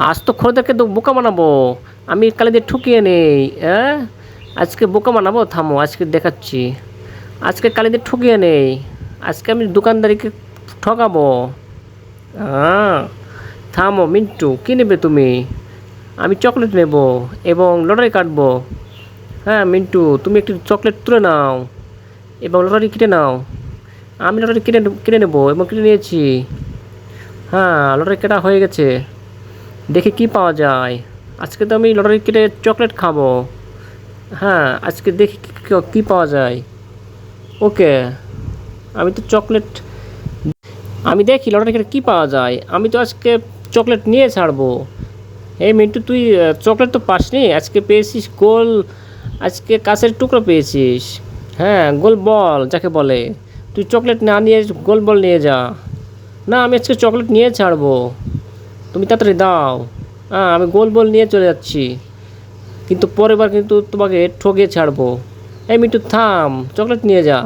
আজ তো খোরদেরকে তো বোকা বানাবো। আমি কালিদের ঠকিয়ে নেই। হ্যাঁ, আজকে বোকা বানাবো, থামো আজকে দেখাচ্ছি। আজকে কালিদের ঠকিয়ে নেই। আজকে আমি দোকানদারিকে ঠকাবো। হ্যাঁ, থামো মিন্টু, কী নেবে তুমি? আমি চকলেট নেব এবং লটারি কাটবো। হ্যাঁ মিন্টু, তুমি একটু চকলেট তুলে নাও এবং লটারি কেটে নাও। আমি লটারি কেটে নেবো এবং কেটে নিয়েছি। হ্যাঁ, লটারি কাটা হয়ে গেছে। দেখি কি পাওয়া যায়। আজকে তো আমি লটারি কেটে চকলেট খাবো। হ্যাঁ, আজকে দেখি কী পাওয়া যায়। ওকে, আমি তো চকলেট, আমি দেখি লটারি কেটে কী পাওয়া যায়। আমি তো আজকে চকলেট নিয়ে ছাড়বো। এই মিন্টু, তুই চকলেট তো পাসনি, আজকে পেয়েছিস গোল। আজকে কাঁচের টুকরো পেয়েছিস। হ্যাঁ, গোল বল যাকে বলে। তুই চকলেট না নিয়ে গোল বল নিয়ে যা। না, আমি আজকে চকলেট নিয়ে ছাড়বো। তুমি তাড়াতাড়ি দাও। হ্যাঁ, আমি গোল বল নিয়ে চলে যাচ্ছি, কিন্তু পরের বার কিন্তু তোমাকে ঠকিয়ে ছাড়বো। এই মিন্টু থাম, চকলেট নিয়ে যা।